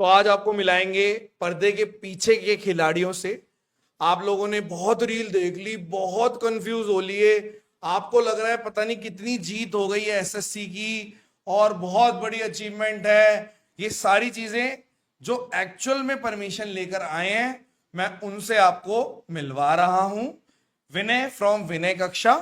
तो आज आपको मिलाएंगे पर्दे के पीछे के खिलाड़ियों से। आप लोगों ने बहुत रील देख ली, बहुत कंफ्यूज हो लिए, आपको लग रहा है पता नहीं कितनी जीत हो गई है एसएससी की और बहुत बड़ी अचीवमेंट है। ये सारी चीजें जो एक्चुअल में परमिशन लेकर आए हैं, मैं उनसे आपको मिलवा रहा हूं। विनय फ्रॉम विनय कक्षा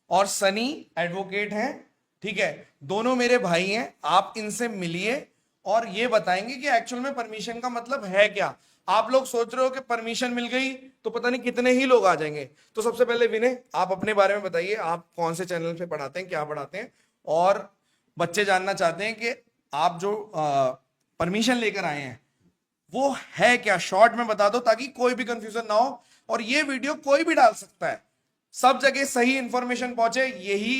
और सनी एडवोकेट हैं, ठीक है। दोनों मेरे भाई हैं, आप इनसे मिलिए और ये बताएंगे कि एक्चुअल में परमिशन का मतलब है क्या। आप लोग सोच रहे हो कि परमिशन मिल गई तो पता नहीं कितने ही लोग आ जाएंगे। तो सबसे पहले विनय, आप अपने बारे में बताइए, आप कौन से चैनल पे पढ़ाते हैं, क्या पढ़ाते हैं, और बच्चे जानना चाहते हैं कि आप जो परमिशन लेकर आए हैं वो है क्या। शॉर्ट में बता दो ताकि कोई भी कंफ्यूजन ना हो। और ये वीडियो कोई भी डाल सकता है, सब जगह सही इंफॉर्मेशन पहुंचे, यही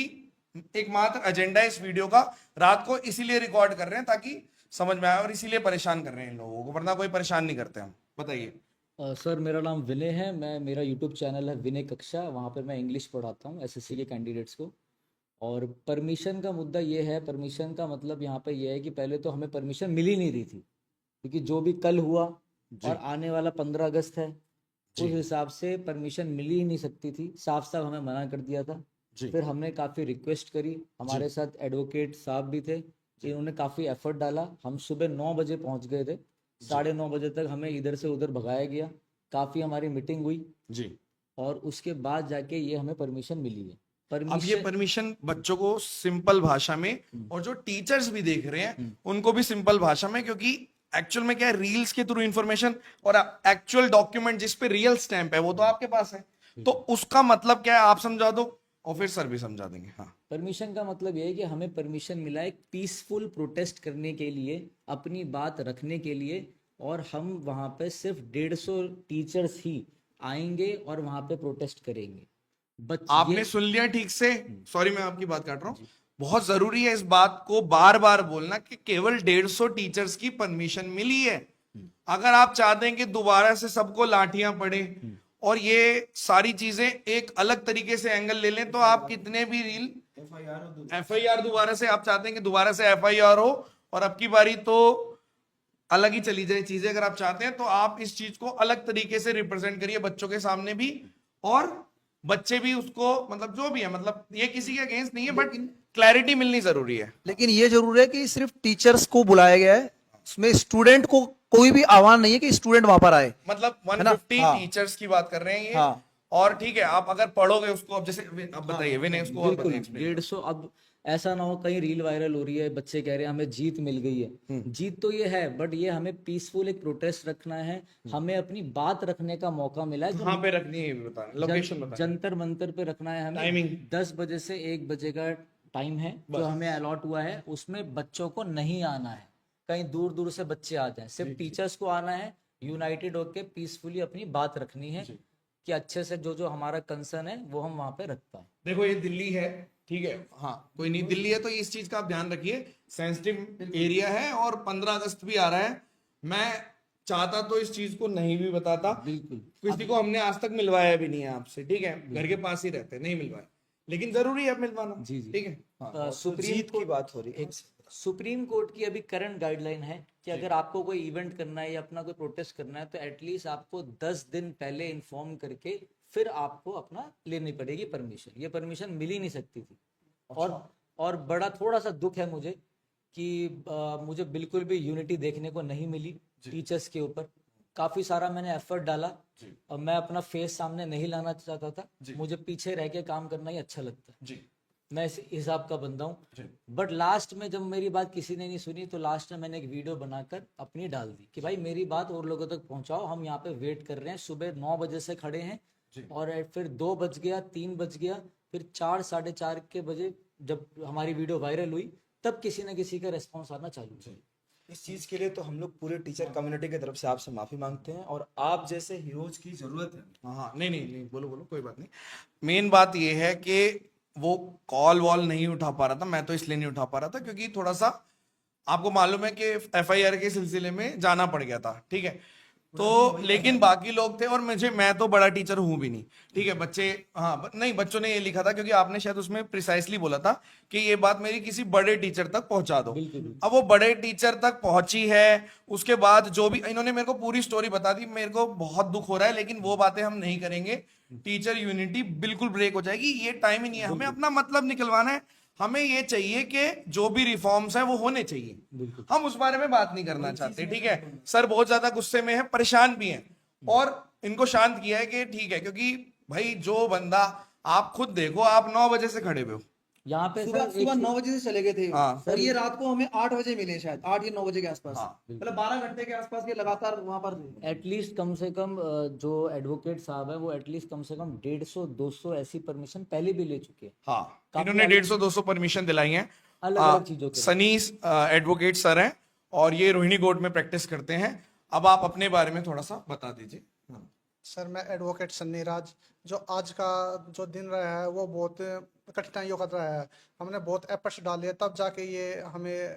एकमात्र एजेंडा है इस वीडियो का। रात को इसीलिए रिकॉर्ड कर रहे हैं ताकि समझ में आए, और इसीलिए परेशान कर रहे हैं इन लोगों को, वरना कोई परेशान नहीं करते हम। बताइए। सर मेरा नाम विनय है। मेरा यूट्यूब चैनल है विनय कक्षा। वहाँ पर मैं इंग्लिश पढ़ाता हूँ एसएससी के कैंडिडेट्स को। और परमिशन का मुद्दा ये है, परमिशन का मतलब यहाँ पे ये है कि पहले तो हमें परमिशन मिल ही नहीं रही थी, क्योंकि जो भी कल हुआ और जी आने वाला 15 अगस्त है, जी उस हिसाब से परमिशन मिल ही नहीं सकती थी। साफ साफ हमें मना कर दिया था। जी फिर हमने काफ़ी रिक्वेस्ट करी, जी हमारे साथ एडवोकेट साहब भी थे, जी इन्होंने काफ़ी एफर्ट डाला। हम सुबह 9 बजे पहुँच गए थे, जी 9:30 बजे तक हमें इधर से उधर भगाया गया। काफ़ी हमारी मीटिंग हुई जी। और उसके बाद जाके ये हमें परमिशन मिली है। अब ये परमिशन। परमिशन बच्चों को सिंपल भाषा में, हम्म, और जो टीचर्स भी देख रहे हैं हम्म, उनको भी सिंपल भाषा में, क्योंकि एक्चुअल में क्या है, रील्स के थ्रू इंफॉर्मेशन और एक्चुअल डॉक्यूमेंट जिस पे रियल स्टैंप है वो तो आपके पास है। तो बिल्कुल। उसका मतलब क्या है आप समझा दो, और फिर सर भी समझा देंगे। हाँ परमिशन का मतलब ये है कि हमें परमिशन मिला है एक पीसफुल प्रोटेस्ट करने के लिए, अपनी बात रखने के लिए। और हम वहाँ पे सिर्फ 150 टीचर्स ही आएंगे और वहाँ पे प्रोटेस्ट करेंगे। बच ये। आपने सुन लिया ठीक से। हम्म, सॉरी मैं आपकी बात काट रहा हूं। जी। बहुत जरूरी है इस बात को बार बार बोलना कि केवल 150 टीचर्स की परमिशन मिली है। हम्म, अगर आप चाहते हैं कि दोबारा से सबको लाठियां पड़े हम्म, और ये सारी चीजें एक अलग तरीके से एंगल ले लें, तो आप कितने भी रील एफआईआर दोबारा से, आप चाहते हैं कि दोबारा से एफआईआर हो और अब की बारी तो अलग ही चली जाए चीजें, अगर आप चाहते हैं तो आप इस चीज को अलग तरीके से रिप्रेजेंट करिए बच्चों के सामने भी, और बच्चे भी उसको, मतलब जो भी है, मतलब ये किसी के अगेंस्ट नहीं है, बट लेकिन क्लैरिटी मिलनी जरूरी है। लेकिन ये जरूर है कि सिर्फ टीचर्स को बुलाया गया है, उसमें स्टूडेंट को कोई भी आह्वान नहीं है कि स्टूडेंट वहां पर आए। मतलब है ना? 150 हाँ। टीचर्स की बात कर रहे हैं ये। हाँ। और ठीक है, आप अगर पढ़ोगे उसको, अब जैसे अब हाँ। बताइए विनय, उसको और बिल्कुल बताइए, एक्सप्लेन करो। 150। अब ऐसा ना हो कहीं रील वायरल हो रही है, बच्चे कह रहे हैं हमें जीत मिल गई है। जीत तो ये है, बट ये हमें पीसफुल एक प्रोटेस्ट रखना है। हमें अपनी बात रखने का मौका मिला है जो कहाँ पे रखनी है ये भी बताना, लोकेशन बताना, जंतर मंतर पे रखना है हमें। टाइमिंग 10 बजे से 1 बजे का टाइम है जो बस। हमें अलॉट हुआ है। उसमें बच्चों को नहीं आना है, कहीं दूर दूर से बच्चे आ जाएं, सिर्फ टीचर्स को आना है। यूनाइटेड होके पीसफुली अपनी बात रखनी है कि अच्छे से जो जो हमारा कंसर्न है वो हम वहाँ पे रख पाए। देखो ये दिल्ली है, ठीक है, हाँ कोई नहीं, दिल्ली है तो इस चीज का आप ध्यान रखिए, सेंसिटिव एरिया है और 15 अगस्त भी आ रहा है। मैं चाहता तो इस चीज को नहीं भी बताता, बिल्कुल। किसी को हमने आज तक मिलवाया भी नहीं है आपसे, ठीक है, घर के पास ही रहते हैं, नहीं मिलवाया, लेकिन जरूरी है अब मिलवाना, जी जी। ठीक है। हाँ सुप्रीम जीत की कोर्ट बात हो रही है। सुप्रीम कोर्ट की अभी करंट गाइडलाइन है कि अगर आपको कोई इवेंट करना है या अपना कोई प्रोटेस्ट करना है तो एटलीस्ट आपको 10 दिन पहले इन्फॉर्म करके फिर आपको अपना लेनी पड़ेगी परमिशन। ये परमिशन मिल ही नहीं सकती थी। और बड़ा थोड़ा सा दुख है मुझे कि मुझे बिल्कुल भी यूनिटी देखने को नहीं मिली टीचर्स के ऊपर। काफी सारा मैंने एफर्ट डाला और मैं अपना फेस सामने नहीं लाना चाहता था। मुझे पीछे रह के काम करना ही अच्छा लगता है। जी मैं इस हिसाब का बंदा हूँ। जी बट लास्ट में जब मेरी बात किसी ने नहीं सुनी तो लास्ट में मैंने एक वीडियो बनाकर अपनी डाल दी कि भाई मेरी बात और लोगों तक पहुंचाओ, हम यहाँ पे वेट कर रहे हैं। सुबह 9 बजे से खड़े हैं और फिर 2 बज गया, 3 बज गया, फिर 4, 4:30 के बजे जब हमारी वीडियो वायरल हुई तब किसी न किसी का रेस्पॉन्स आना चालू हुआ। इस चीज के लिए तो हम लोग पूरे टीचर कम्युनिटी की तरफ से आपसे माफी मांगते हैं और आप जैसे हीरोज की जरूरत है। हाँ हाँ, नहीं नहीं नहीं, बोलो बोलो, कोई बात नहीं। मेन बात ये है कि वो कॉल वॉल नहीं उठा पा रहा था, मैं तो इसलिए नहीं उठा पा रहा था क्योंकि थोड़ा सा आपको मालूम है कि एफआईआर के सिलसिले में जाना पड़ गया था, ठीक है। तो लेकिन बाकी लोग थे और मैं तो बड़ा टीचर हूं भी नहीं, ठीक है। बच्चे, हाँ नहीं, बच्चों ने ये लिखा था क्योंकि आपने शायद उसमें प्रिसाइसली बोला था कि ये बात मेरी किसी बड़े टीचर तक पहुंचा दो। अब वो बड़े टीचर तक पहुंची है, उसके बाद जो भी इन्होंने मेरे को पूरी स्टोरी बता दी, मेरे को बहुत दुख हो रहा है, लेकिन वो बातें हम नहीं करेंगे। टीचर यूनिटी बिल्कुल ब्रेक हो जाएगी, ये टाइम ही नहीं है। हमें अपना मतलब निकलवाना है, हमें ये चाहिए कि जो भी रिफॉर्म्स हैं वो होने चाहिए, हम उस बारे में बात नहीं करना चाहते, ठीक है। सर बहुत ज्यादा गुस्से में है, परेशान भी हैं, और इनको शांत किया है कि ठीक है, क्योंकि भाई जो बंदा, आप खुद देखो, आप 9 बजे से खड़े हुए हो, यहाँ पे सुबह सर सुबह 9 बजे से चले गए थे हाँ। और ये रात को हमें 8 बजे मिले, शायद 8 या 9 बजे के आसपास। हाँ, मतलब 12 घंटे के आसपास ये लगातार वहां पर थे। एटलीस्ट कम से कम जो एडवोकेट साहब है वो एटलीस्ट कम से कम 150-200 ऐसी परमिशन पहले भी ले चुके हैं हाँ, काफी इन्होंने अलग- 150-200 परमिशन दिलाई है। अलग-अलग चीजों के लिए। सनी एडवोकेट सर हैं और ये रोहिणी कोर्ट में प्रैक्टिस करते हैं। अब आप अपने बारे में थोड़ा सा बता दीजिए। हाँ। सर मैं एडवोकेट सन्नी राज, जो आज का जो दिन रहा है वो बहुत कठिनाइयों का रहा है। हमने बहुत एफर्ट्स डाले तब जाके ये हमें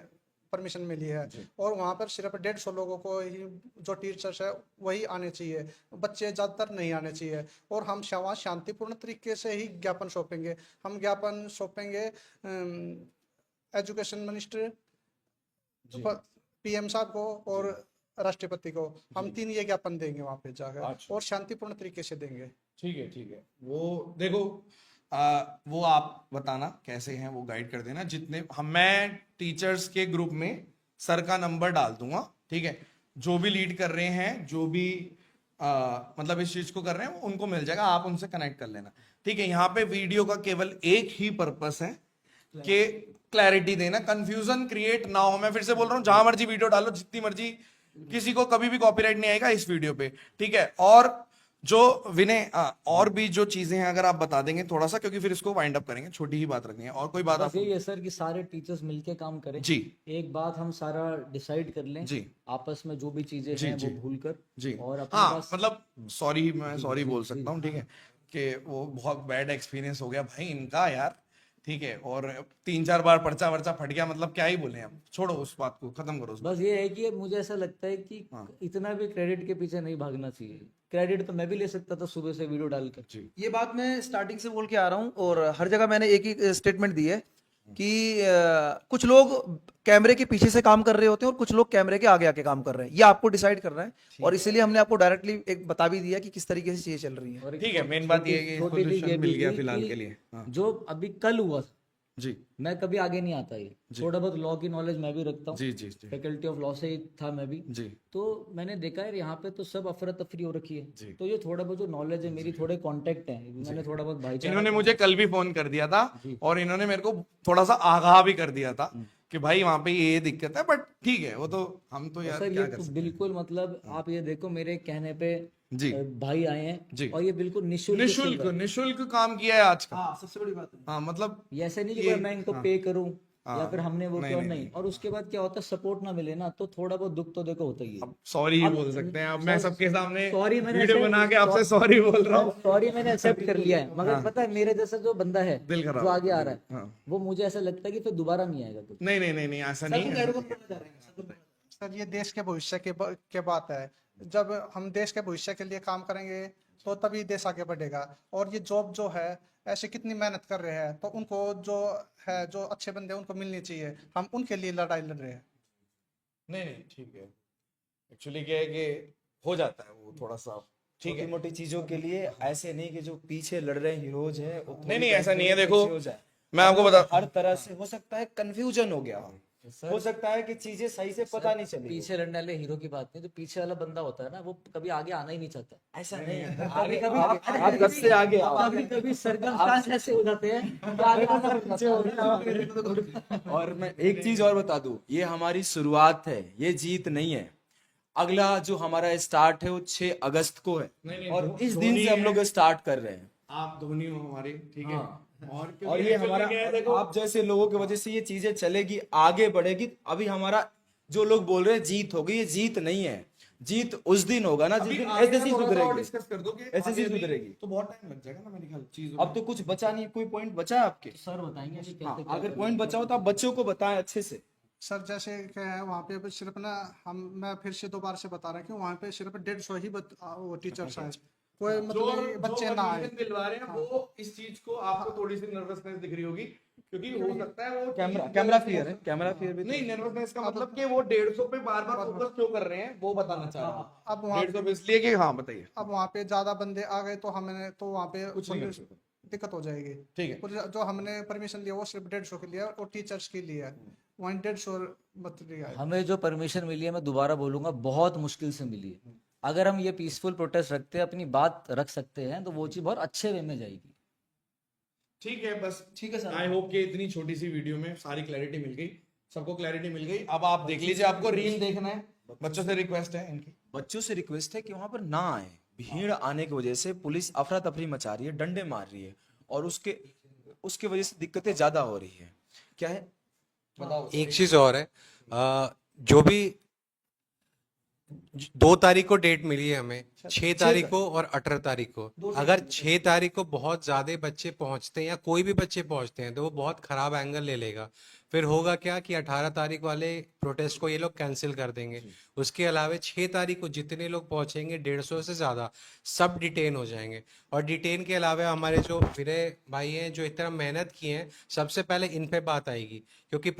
परमिशन मिली है, और वहाँ पर सिर्फ 150 लोगों को ही, जो टीचर्स है वही आने चाहिए, बच्चे ज़्यादातर नहीं आने चाहिए। और हम वहाँ शांतिपूर्ण तरीके से ही ज्ञापन सौंपेंगे। हम ज्ञापन सौंपेंगे एजुकेशन मिनिस्टर, पीएम साहब को और राष्ट्रपति को। हम 3 ये ज्ञापन देंगे वहां पे जाकर, अच्छा। और शांतिपूर्ण तरीके से देंगे। ठीक है, ठीक है। वो देखो, वो आप बताना कैसे हैं, वो गाइड कर देना। जितने मैं टीचर्स के ग्रुप में सर का नंबर डाल दूंगा, ठीक है। जो भी लीड कर रहे हैं, जो भी मतलब इस चीज को कर रहे हैं, उनको मिल जाएगा, आप उनसे कनेक्ट कर लेना, ठीक है। यहाँ पे वीडियो का केवल एक ही पर्पस है कि क्लैरिटी देना, कंफ्यूजन क्रिएट ना हो। मैं फिर से बोल रहा हूँ, जहां मर्जी वीडियो डालो, जितनी मर्जी, किसी को कभी भी कॉपीराइट नहीं आएगा इस वीडियो पे, ठीक है। और जो विनय, और भी जो चीजें हैं अगर आप बता देंगे थोड़ा सा, क्योंकि फिर इसको वाइंड अप करेंगे, छोटी ही बात रखनी है। और कोई बात बस आप? यही है सर कि सारे टीचर्स मिलके काम करें। जी एक बात हम सारा डिसाइड कर लें जी आपस में, जो भी चीजें जी, हैं जी, वो भूल कर, जी। और अपने हाँ, पास मतलब सॉरी, मैं सॉरी बोल सकता हूँ, ठीक है, कि वो बहुत बैड एक्सपीरियंस हो गया भाई इनका यार, ठीक है। और 3-4 बार पर्चा वर्चा फट गया, मतलब क्या ही बोले, अब छोड़ो उस बात को, खत्म करो उस बात बस ये है कि मुझे ऐसा लगता है कि इतना भी क्रेडिट के पीछे नहीं भागना चाहिए। क्रेडिट तो मैं भी ले सकता था सुबह से वीडियो डालकर। जी। ये बात मैं स्टार्टिंग से बोल के आ रहा हूँ, और हर जगह मैंने एक ही स्टेटमेंट दी है कि कुछ लोग कैमरे के पीछे से काम कर रहे होते हैं और कुछ लोग कैमरे के आगे आके काम कर रहे हैं। ये आपको डिसाइड करना है, और इसीलिए हमने आपको डायरेक्टली एक बता भी दिया कि किस तरीके से चीजें चल रही हैं। और एक ठीक है, मेन बात ये है कि इसको छोटी सी solution ये मिल भी गया थी फिलहाल कि के लिए। हाँ। जो अभी कल हुआ, जी मैं कभी आगे नहीं आता, ये थोड़ा बहुत लॉ की नॉलेज मैं भी रखता हूँ, जी जी जी फैकल्टी ऑफ लॉ से ही था मैं भी। जी तो मैंने देखा है यहाँ पे तो सब अफरा तफरी हो रखी जी। है, तो ये थोड़ा बहुत जो नॉलेज है मेरी, थोड़े कांटेक्ट है, मैंने थोड़ा बहुत भाईचारा, इन्होंने मुझे कल भी फोन कर दिया था, और इन्होंने मेरे को थोड़ा सा आगाह भी कर दिया था कि भाई वहां पे ये दिक्कत है, बट ठीक है, वो तो हम तो यार सर क्या ये कर तो सकते बिल्कुल, मतलब आप ये देखो मेरे कहने पे जी। भाई आए हैं, जी। और ये बिल्कुल हैं। निःशुल्क निशुल्क निशुल्क काम किया है आज का। हाँ, सबसे बड़ी बात है। हाँ, मतलब ये ऐसे नहीं कि ये- भाई मैं इनको हाँ। पे करूं हाँ। या फिर हमने वो नहीं, किया, नहीं, नहीं। और उसके बाद क्या होता है, सपोर्ट ना मिले ना, तो थोड़ा बहुत दुख तो देखो होता ही है। अब सॉरी ही बोल सकते हैं। अब मैं सबके सामने सॉरी मैंने वीडियो ऐसे- बना के आपसे सॉरी बोल रहा हूँ। सॉरी मैंने एक्सेप्ट कर लिया है, मगर पता है मेरे जैसा जो बंदा है दिल खराब जो आगे आ रहा है, हाँ। वो मुझे ऐसा लगता है कि फिर दोबारा नहीं आएगा कुछ। नहीं नहीं नहीं नहीं, ऐसा नहीं है। सर ये देश के भविष्य के बात है। जब हम देश के भविष्य के लिए काम करेंगे तो तभी देश आगे बढ़ेगा। और ये जॉब जो है, ऐसे कितनी मेहनत कर रहे हैं, तो उनको जो है, जो अच्छे बंदे हैं, उनको मिलनी चाहिए। हम उनके लिए लड़ाई लड़ रहे हैं। नहीं नहीं, ठीक है। एक्चुअली क्या है कि हो जाता है वो थोड़ा सा, ठीक छोटी है। मोटी चीजों के लिए ऐसे नहीं कि जो पीछे लड़ रहे हीरोज है नहीं नहीं, ऐसा नहीं है। देखो हो जाए, मैं आपको बता, हर तरह से हो सकता है कंफ्यूजन हो गया, हो सकता है कि चीजें सही से पता नहीं चली। पीछे लड़ने वाले हीरो की बात नहीं, जो पीछे वाला बंदा होता है ना, वो कभी आगे आना ही नहीं चाहता। ऐसा नहीं है, आगे कभी आप 10 से आगे आओ। कभी कभी सर्कमस्टांस ऐसे हो जाते हैं कि आगे आना पड़ जाता है। और मैं एक चीज और बता दूं, ये हमारी शुरुआत है, ये जीत नहीं है। अगला जो हमारा स्टार्ट है वो 6 अगस्त को है, नहीं, और इस दिन से हम लोग स्टार्ट कर रहे हैं। आप धोनी हो हमारे, ठीक है। और और ये हमारा, आप जैसे लोगों की वजह से ये चीजें चलेगी, आगे बढ़ेगी। अभी हमारा जो लोग बोल रहे हैं जीत होगी, ये जीत नहीं है। जीत उस दिन होगा ना जिस दिन एसएससी सुधरेगी। डिस्कस कर दो कि एसएससी आगे भी सुधरेगी। तो बहुत टाइम लग जाएगा ना मेरे ख्याल चीज। अब तो कुछ बचा नहीं, कोई पॉइंट बचा है आपके? सर बताएंगे कि हाँ, कैसे क्या अगर पॉइंट बचा हो तो आप बच्चों को बताएं अच्छे से। सर जैसे क्या है वहाँ पे बस सिर्फ ना मैं फिर से दोबारा से बता रहा हूँ कि वहाँ पे सिर्फ 150 ही वो टीचर्स आए, कोई मतलब ये बच्चे ना आए। permission दिलवा रहे हैं वो इस चीज को आपको थोड़ी सी नर्वसनेस दिख रही होगी, क्योंकि हो सकता है वो कैमरा फियर है, कैमरा फियर भी नहीं, नर्वसनेस का मतलब कि वो 150 पे बार बार फोकस क्यों कर रहे हैं वो बताना चाह रहा हूँ। अब वहाँ 150 पे इसलिए कि हाँ बताइए। अब वहाँ पे ज्यादा बंदे आ गए तो हमने तो वहाँ पे दिक्कत हो जाएगी। ठीक है। और जो हमने परमिशन लिया वो सिर्फ 150 के लिए है और टीचर्स के लिए है, वहीं 150 मत लिया है। हमें जो परमिशन मिली है, मैं दोबारा बोलूंगा, बहुत मुश्किल से मिली है। अगर हम ये पीसफुल प्रोटेस्ट रखते हैं, अपनी बात रख सकते हैं, तो वो चीज बहुत अच्छे वे में जाएगी। ठीक है, बस ठीक है सर। आई होप कि इतनी छोटी सी वीडियो में सारी क्लैरिटी मिल गई, सबको क्लैरिटी मिल गई। अब आप देख लीजिए, आपको रील देखना है, बच्चों से रिक्वेस्ट है इनकी। बच्चों से रिक्वेस्ट है कि वहां पर ना आए। भीड़ आने की वजह से पुलिस अफरा तफरी मचा रही है, डंडे मार रही है, और उसके वजह से दिक्कतें ज्यादा हो रही है। क्या है, बताओ। एक चीज और है, जो भी 2 तारीख को डेट मिली है हमें, 6 तारीख को और 18 तारीख को। अगर 6 तारीख को बहुत ज्यादा बच्चे पहुंचते हैं या कोई भी बच्चे पहुंचते हैं तो वो बहुत खराब एंगल ले लेगा। फिर होगा क्या कि 18 तारीख वाले प्रोटेस्ट को ये लोग कैंसिल कर देंगे। उसके अलावा 6 तारीख को जितने लोग पहुंचेंगे, 150 से ज्यादा, सब डिटेन हो जाएंगे। और डिटेन के अलावा हमारे जो विनय भाई हैं, जो इतना मेहनत किए हैं, सबसे पहले इन पे बात आएगी, क्योंकि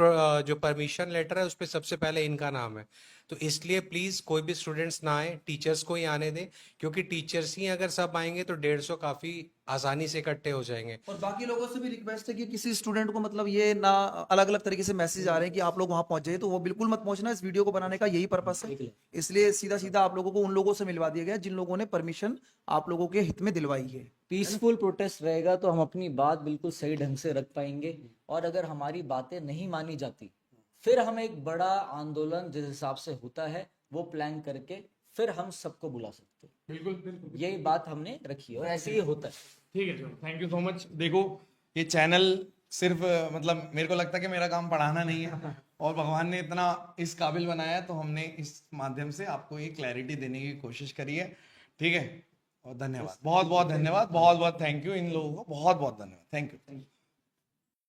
जो परमिशन लेटर है उस पर सबसे पहले इनका नाम है। तो इसलिए प्लीज कोई भी स्टूडेंट्स ना आए, टीचर्स को ही आने दें, क्योंकि टीचर्स ही अगर सब आएंगे तो 150 काफी आसानी से इकट्ठे हो जाएंगे। और बाकी लोगों से भी रिक्वेस्ट है कि किसी स्टूडेंट को मतलब ये ना अलग अलग तरीके से मैसेज आ रहे हैं कि आप लोग वहां पहुंच जाइए, तो वो बिल्कुल मत पहुंचना। इस वीडियो को बनाने का यही पर्पस है, इसलिए सीधा सीधा आप लोगों को उन लोगों से मिलवा दिया गया जिन लोगों ने परमिशन आप लोगों के हित में दिलवाई है। पीसफुल प्रोटेस्ट रहेगा तो हम अपनी बात बिल्कुल सही ढंग से रख पाएंगे। और अगर हमारी बातें नहीं मानी जाती, फिर हम एक बड़ा आंदोलन जिस हिसाब से होता है वो प्लान करके फिर हम सबको बुला सकते हैं। बिल्कुल बिल्कुल, यही बात हमने रखी है और ऐसे ही होता है। ठीक है, चलो, थैंक यू सो मच। देखो, ये चैनल सिर्फ मतलब मेरे को लगता है कि मेरा काम पढ़ाना नहीं है, और भगवान ने इतना इस काबिल बनाया है, तो हमने इस माध्यम से आपको ये क्लैरिटी देने की कोशिश करी है। ठीक है, और धन्यवाद, बहुत बहुत धन्यवाद, बहुत बहुत थैंक यू इन लोगों को, बहुत बहुत धन्यवाद, थैंक यू।